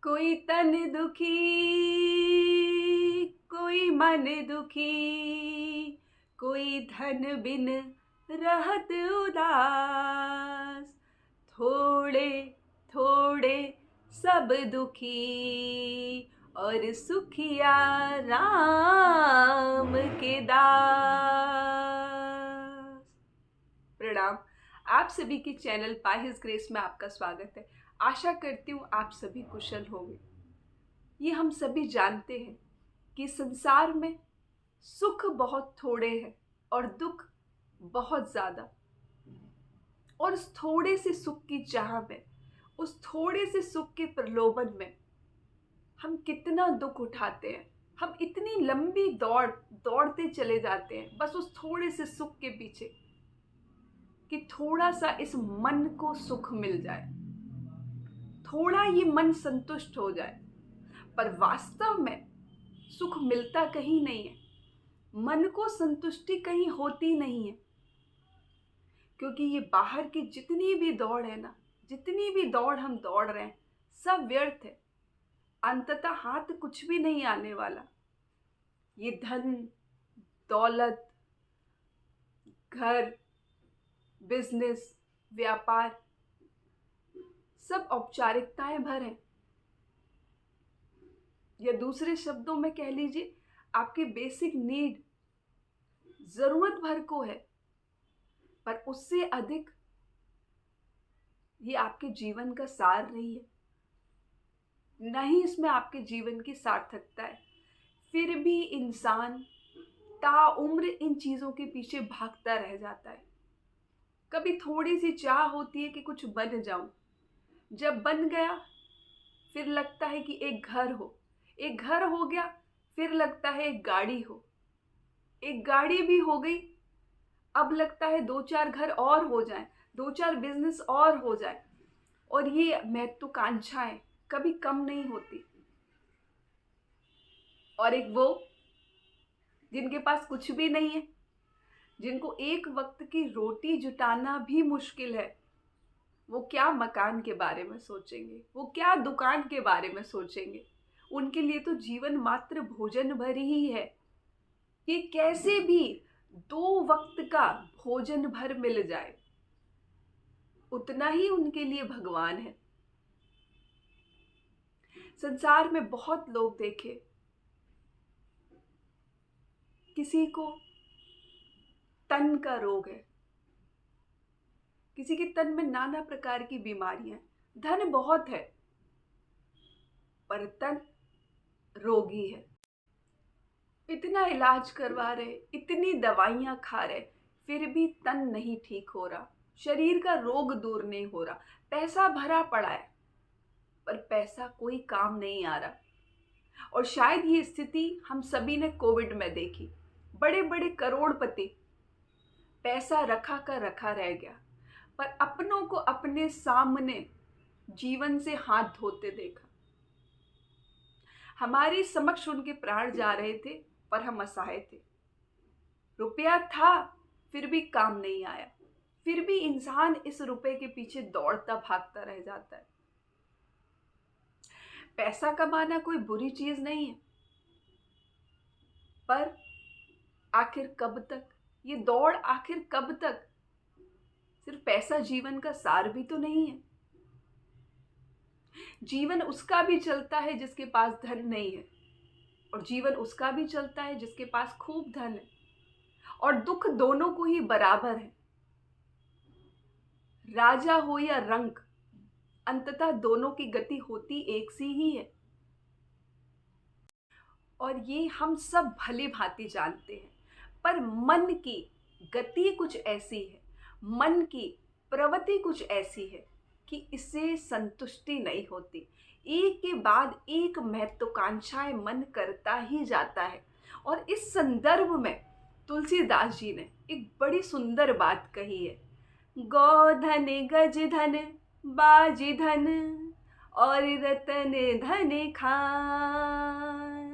कोई तन दुखी, कोई मन दुखी, कोई धन बिन रहत उदास। थोड़े थोड़े सब दुखी और सुखिया राम के दास। प्रणाम। आप सभी के चैनल पाहिज ग्रेस में आपका स्वागत है। आशा करती हूँ आप सभी कुशल होंगे। ये हम सभी जानते हैं कि संसार में सुख बहुत थोड़े हैं और दुख बहुत ज़्यादा। और उस थोड़े से सुख की चाह में, उस थोड़े से सुख के प्रलोभन में हम कितना दुख उठाते हैं। हम इतनी लंबी दौड़ते चले जाते हैं बस उस थोड़े से सुख के पीछे कि थोड़ा सा इस मन को सुख मिल जाए, थोड़ा ये मन संतुष्ट हो जाए। पर वास्तव में सुख मिलता कहीं नहीं है, मन को संतुष्टि कहीं होती नहीं है। क्योंकि ये बाहर की जितनी भी दौड़ है ना, जितनी भी दौड़ हम दौड़ रहे हैं, सब व्यर्थ है। अंततः हाथ कुछ भी नहीं आने वाला। ये धन, दौलत, घर, बिजनेस, व्यापार, सब औपचारिकताएं भर हैं। या दूसरे शब्दों में कह लीजिए, आपकी बेसिक नीड जरूरत भर को है, पर उससे अधिक ये आपके जीवन का सार नहीं है, न ही इसमें आपके जीवन की सार्थकता है। फिर भी इंसान ताउम्र इन चीजों के पीछे भागता रह जाता है। कभी थोड़ी सी चाह होती है कि कुछ बन जाऊं, जब बन गया फिर लगता है कि एक घर हो, एक घर हो गया फिर लगता है एक गाड़ी हो, एक गाड़ी भी हो गई अब लगता है दो चार घर और हो जाएं, दो चार बिजनेस और हो जाए। और ये महत्वाकांक्षाएं कभी कम नहीं होती। और एक वो जिनके पास कुछ भी नहीं है, जिनको एक वक्त की रोटी जुटाना भी मुश्किल है, वो क्या मकान के बारे में सोचेंगे, वो क्या दुकान के बारे में सोचेंगे। उनके लिए तो जीवन मात्र भोजन भर ही है कि कैसे भी दो वक्त का भोजन भर मिल जाए, उतना ही उनके लिए भगवान है। संसार में बहुत लोग देखे, किसी को तन का रोग है, किसी के तन में नाना प्रकार की बीमारियां, धन बहुत है पर तन रोगी है। इतना इलाज करवा रहे, इतनी दवाइयां खा रहे, फिर भी तन नहीं ठीक हो रहा, शरीर का रोग दूर नहीं हो रहा। पैसा भरा पड़ा है पर पैसा कोई काम नहीं आ रहा। और शायद ये स्थिति हम सभी ने कोविड में देखी। बड़े बड़े करोड़पति पैसा रखा का रखा रह गया, पर अपनों को अपने सामने जीवन से हाथ धोते देखा। हमारे समक्ष उनके प्राण जा रहे थे पर हम असहाय थे। रुपया था फिर भी काम नहीं आया, फिर भी इंसान इस रुपए के पीछे दौड़ता भागता रह जाता है। पैसा कमाना कोई बुरी चीज नहीं है, पर आखिर कब तक ये दौड़, आखिर कब तक? सिर्फ पैसा जीवन का सार भी तो नहीं है। जीवन उसका भी चलता है जिसके पास धन नहीं है, और जीवन उसका भी चलता है जिसके पास खूब धन है। और दुख दोनों को ही बराबर है। राजा हो या रंक, अंततः दोनों की गति होती एक सी ही है। और ये हम सब भली भांति जानते हैं, पर मन की गति कुछ ऐसी है, मन की प्रवृत्ति कुछ ऐसी है कि इससे संतुष्टि नहीं होती। एक के बाद एक महत्वाकांक्षाएं मन करता ही जाता है। और इस संदर्भ में तुलसीदास जी ने एक बड़ी सुंदर बात कही है। गोधन गज धन बाजी धन और रतन धन खान,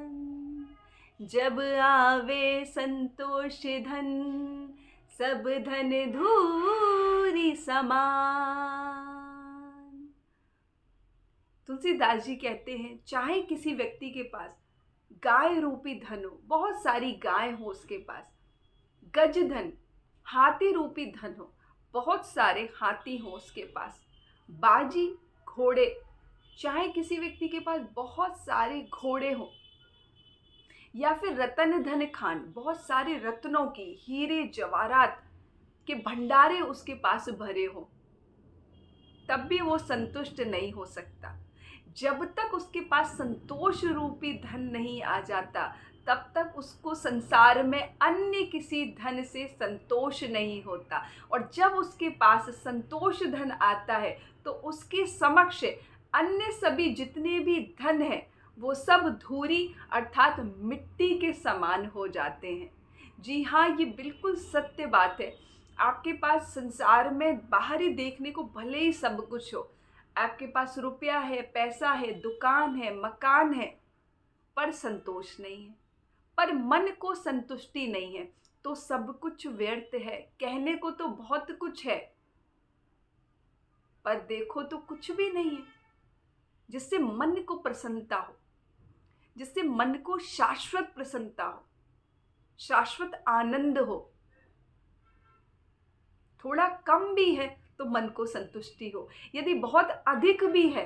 जब आवे संतोष धन सब धन धूरी समान। तुलसीदास जी कहते हैं, चाहे किसी व्यक्ति के पास गाय रूपी धन हो, बहुत सारी गाय हो उसके पास, गज धन, हाथी रूपी धन हो, बहुत सारे हाथी हो उसके पास, बाजी, घोड़े, चाहे किसी व्यक्ति के पास बहुत सारे घोड़े हो, या फिर रतन धन खान, बहुत सारे रत्नों की, हीरे जवाहरात के भंडारे उसके पास भरे हो, तब भी वो संतुष्ट नहीं हो सकता। जब तक उसके पास संतोष रूपी धन नहीं आ जाता, तब तक उसको संसार में अन्य किसी धन से संतोष नहीं होता। और जब उसके पास संतोष धन आता है तो उसके समक्ष अन्य सभी जितने भी धन है वो सब धूरी अर्थात मिट्टी के समान हो जाते हैं। जी हाँ, ये बिल्कुल सत्य बात है। आपके पास संसार में बाहरी देखने को भले ही सब कुछ हो, आपके पास रुपया है, पैसा है, दुकान है, मकान है, पर संतोष नहीं है, पर मन को संतुष्टि नहीं है, तो सब कुछ व्यर्थ है। कहने को तो बहुत कुछ है, पर देखो तो कुछ भी नहीं है जिससे मन को प्रसन्नता हो, जिससे मन को शाश्वत प्रसन्नता हो, शाश्वत आनंद हो। थोड़ा कम भी है तो मन को संतुष्टि हो, यदि बहुत अधिक भी है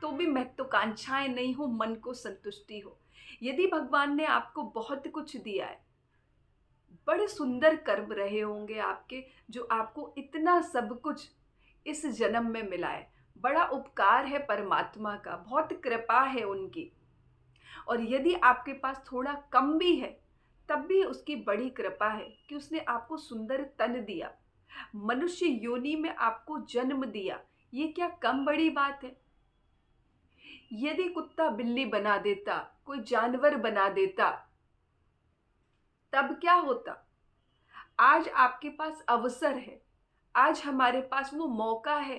तो भी महत्वाकांक्षाएं नहीं हो, मन को संतुष्टि हो। यदि भगवान ने आपको बहुत कुछ दिया है, बड़े सुंदर कर्म रहे होंगे आपके, जो आपको इतना सब कुछ इस जन्म में मिला है, बड़ा उपकार है परमात्मा का, बहुत कृपा है उनकी। और यदि आपके पास थोड़ा कम भी है, तब भी उसकी बड़ी कृपा है कि उसने आपको सुंदर तन दिया, मनुष्य योनि में आपको जन्म दिया। ये क्या कम बड़ी बात है? यदि कुत्ता बिल्ली बना देता, कोई जानवर बना देता, तब क्या होता? आज आपके पास अवसर है, आज हमारे पास वो मौका है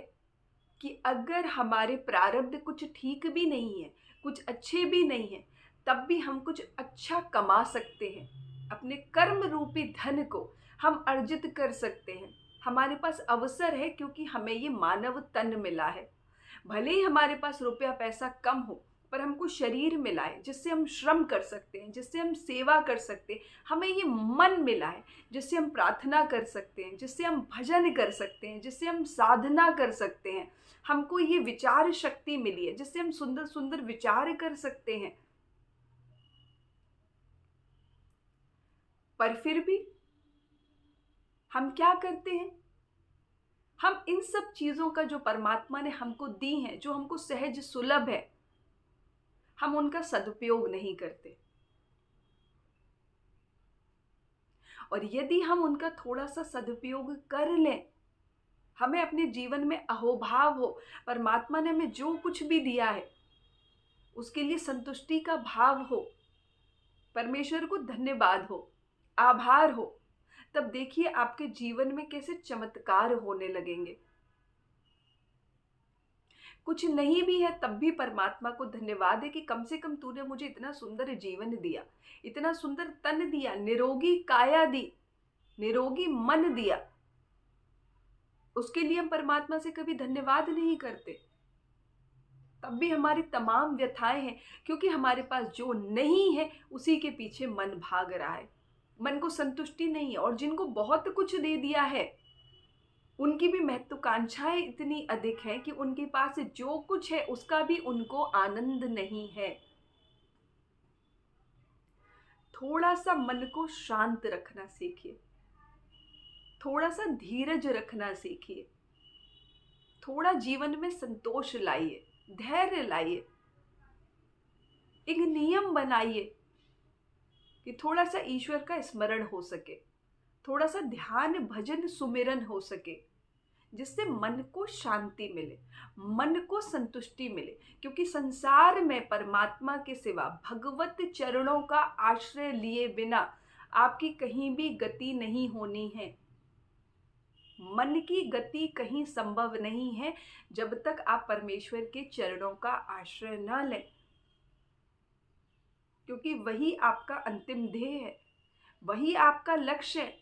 कि अगर हमारे प्रारब्ध कुछ ठीक भी नहीं है, कुछ अच्छे भी नहीं है, तब भी हम कुछ अच्छा कमा सकते हैं। अपने कर्म रूपी धन को हम अर्जित कर सकते हैं। हमारे पास अवसर है, क्योंकि हमें ये मानव तन मिला है। भले ही हमारे पास रुपया पैसा कम हो, पर हमको शरीर मिला है जिससे हम श्रम कर सकते हैं, जिससे हम सेवा कर सकते हैं। हमें ये मन मिला है जिससे हम प्रार्थना कर सकते हैं, जिससे हम भजन कर सकते हैं, जिससे हम साधना कर सकते हैं। हमको ये विचार शक्ति मिली है जिससे हम सुंदर सुंदर विचार कर सकते हैं। पर फिर भी हम क्या करते हैं? हम इन सब चीजों का जो परमात्मा ने हमको दी हैं, जो हमको सहज सुलभ है, हम उनका सदुपयोग नहीं करते। और यदि हम उनका थोड़ा सा सदुपयोग कर लें, हमें अपने जीवन में अहोभाव हो, परमात्मा ने हमें जो कुछ भी दिया है उसके लिए संतुष्टि का भाव हो, परमेश्वर को धन्यवाद हो, आभार हो, तब देखिए आपके जीवन में कैसे चमत्कार होने लगेंगे। कुछ नहीं भी है तब भी परमात्मा को धन्यवाद है कि कम से कम तूने मुझे इतना सुंदर जीवन दिया, इतना सुंदर तन दिया, निरोगी काया दी, निरोगी मन दिया। उसके लिए हम परमात्मा से कभी धन्यवाद नहीं करते। तब भी हमारी तमाम व्यथाएं हैं, क्योंकि हमारे पास जो नहीं है उसी के पीछे मन भाग रहा है, मन को संतुष्टि नहीं है। और जिनको बहुत कुछ दे दिया है, उनकी भी महत्वाकांक्षाएं इतनी अधिक हैं कि उनके पास जो कुछ है उसका भी उनको आनंद नहीं है। थोड़ा सा मन को शांत रखना सीखिए, थोड़ा सा धीरज रखना सीखिए, थोड़ा जीवन में संतोष लाइए, धैर्य लाइए। एक नियम बनाइए कि थोड़ा सा ईश्वर का स्मरण हो सके, थोड़ा सा ध्यान भजन सुमिरन हो सके, जिससे मन को शांति मिले, मन को संतुष्टि मिले। क्योंकि संसार में परमात्मा के सिवा भगवत चरणों का आश्रय लिए बिना आपकी कहीं भी गति नहीं होनी है। मन की गति कहीं संभव नहीं है जब तक आप परमेश्वर के चरणों का आश्रय न लें, क्योंकि वही आपका अंतिम ध्येय है, वही आपका लक्ष्य है,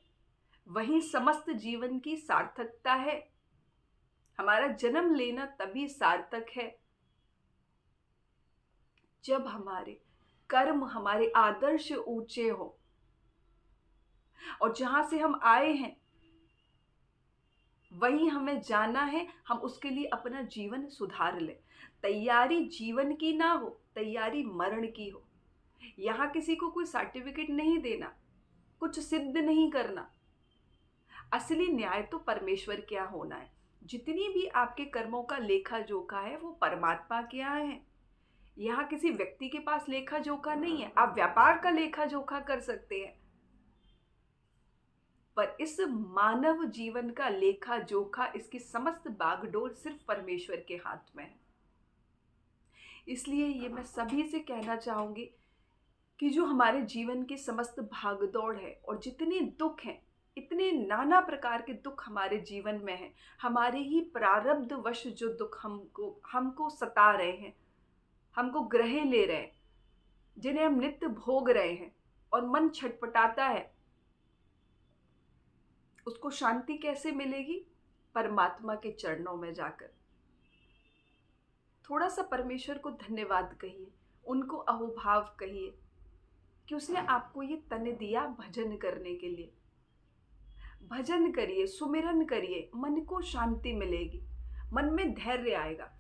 वही समस्त जीवन की सार्थकता है। हमारा जन्म लेना तभी सार्थक है जब हमारे कर्म, हमारे आदर्श ऊंचे हो और जहां से हम आए हैं वहीं हमें जाना है, हम उसके लिए अपना जीवन सुधार लें। तैयारी जीवन की ना हो, तैयारी मरण की हो। यहाँ किसी को कोई सर्टिफिकेट नहीं देना, कुछ सिद्ध नहीं करना। असली न्याय तो परमेश्वर के यहाँ होना है। जितनी भी आपके कर्मों का लेखा जोखा है वो परमात्मा के यहाँ है। यहाँ किसी व्यक्ति के पास लेखा जोखा नहीं है। आप व्यापार का लेखा जोखा कर सकते हैं, पर इस मानव जीवन का लेखा जोखा, इसकी समस्त बागडोर सिर्फ परमेश्वर के हाथ में है। इसलिए ये मैं सभी से कहना चाहूंगी कि जो हमारे जीवन की समस्त भागदौड़ है और जितने दुख हैं, इतने नाना प्रकार के दुख हमारे जीवन में हैं, हमारे ही प्रारब्ध वश जो दुख हमको सता रहे हैं, हमको ग्रह ले रहे हैं, जिन्हें हम नित्य भोग रहे हैं और मन छटपटाता है, उसको शांति कैसे मिलेगी? परमात्मा के चरणों में जाकर। थोड़ा सा परमेश्वर को धन्यवाद कहिए, उनको अहोभाव कहिए कि उसने आपको ये तन दिया भजन करने के लिए। भजन करिए, सुमिरन करिए, मन को शांति मिलेगी, मन में धैर्य आएगा,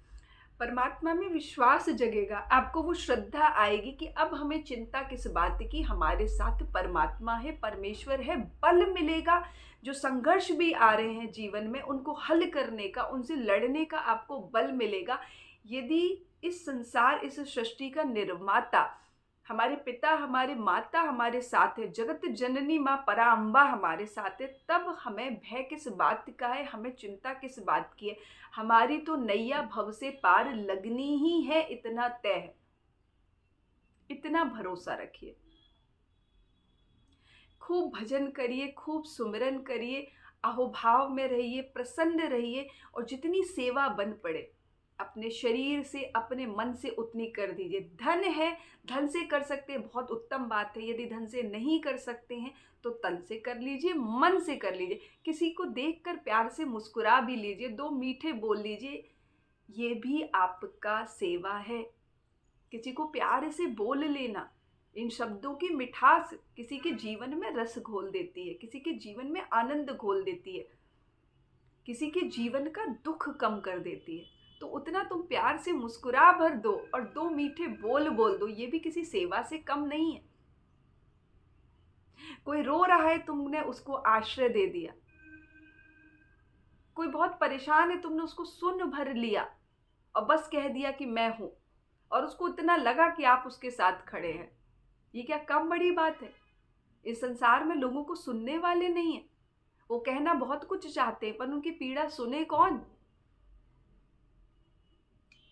परमात्मा में विश्वास जगेगा, आपको वो श्रद्धा आएगी कि अब हमें चिंता किस बात की, हमारे साथ परमात्मा है, परमेश्वर है। बल मिलेगा, जो संघर्ष भी आ रहे हैं जीवन में उनको हल करने का, उनसे लड़ने का आपको बल मिलेगा। यदि इस संसार, इस सृष्टि का निर्माता हमारे पिता, हमारे माता हमारे साथ है, जगत जननी माँ पराम्बा हमारे साथ है, तब हमें भय किस बात का है, हमें चिंता किस बात की है। हमारी तो नैया भव से पार लगनी ही है, इतना तय है, इतना भरोसा रखिए। खूब भजन करिए, खूब सुमिरन करिए, अहोभाव में रहिए, प्रसन्न रहिए और जितनी सेवा बन पड़े अपने शरीर से, अपने मन से उतनी कर दीजिए। धन है, धन से कर सकते हैं, बहुत उत्तम बात है। यदि धन से नहीं कर सकते हैं तो तन से कर लीजिए, मन से कर लीजिए। किसी को देखकर प्यार से मुस्कुरा भी लीजिए, दो मीठे बोल लीजिए, ये भी आपका सेवा है। किसी को प्यार से बोल लेना, इन शब्दों की मिठास किसी के जीवन में रस घोल देती है, किसी के जीवन में आनंद घोल देती है, किसी के जीवन का दुख कम कर देती है। तो उतना तुम प्यार से मुस्कुरा भर दो और दो मीठे बोल दो, ये भी किसी सेवा से कम नहीं है। कोई रो रहा है, तुमने उसको आश्रय दे दिया। कोई बहुत परेशान है, तुमने उसको सुन भर लिया और बस कह दिया कि मैं हूं, और उसको इतना लगा कि आप उसके साथ खड़े हैं। ये क्या कम बड़ी बात है? इस संसार में लोगों को सुनने वाले नहीं है। वो कहना बहुत कुछ चाहते हैं, पर उनकी पीड़ा सुने कौन?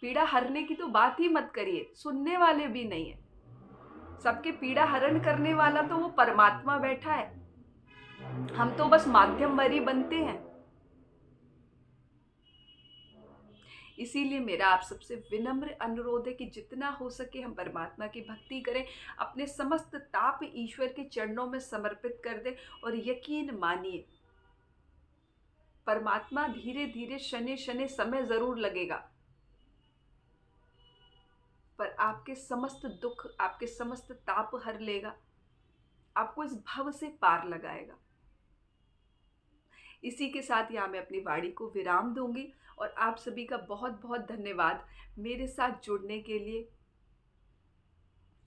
पीड़ा हरने की तो बात ही मत करिए, सुनने वाले भी नहीं है। सबके पीड़ा हरण करने वाला तो वो परमात्मा बैठा है, हम तो बस माध्यम भरी बनते हैं। इसीलिए मेरा आप सबसे विनम्र अनुरोध है कि जितना हो सके हम परमात्मा की भक्ति करें, अपने समस्त ताप ईश्वर के चरणों में समर्पित कर दें और यकीन मानिए परमात्मा धीरे धीरे, शने शने समय जरूर लगेगा, पर आपके समस्त दुख, आपके समस्त ताप हर लेगा, आपको इस भव से पार लगाएगा। इसी के साथ यहाँ मैं अपनी वाणी को विराम दूंगी और आप सभी का बहुत बहुत धन्यवाद मेरे साथ जुड़ने के लिए,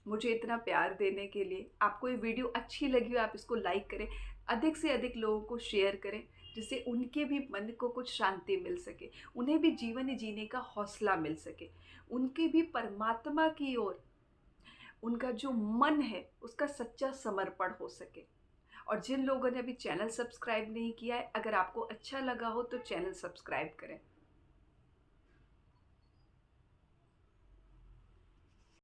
मुझे इतना प्यार देने के लिए। आपको ये वीडियो अच्छी लगी हो आप इसको लाइक करें, अधिक से अधिक लोगों को शेयर करें, जिससे उनके भी मन को कुछ शांति मिल सके, उन्हें भी जीवन जीने का हौसला मिल सके, उनके भी परमात्मा की ओर उनका जो मन है उसका सच्चा समर्पण हो सके। और जिन लोगों ने अभी चैनल सब्सक्राइब नहीं किया है, अगर आपको अच्छा लगा हो तो चैनल सब्सक्राइब करें।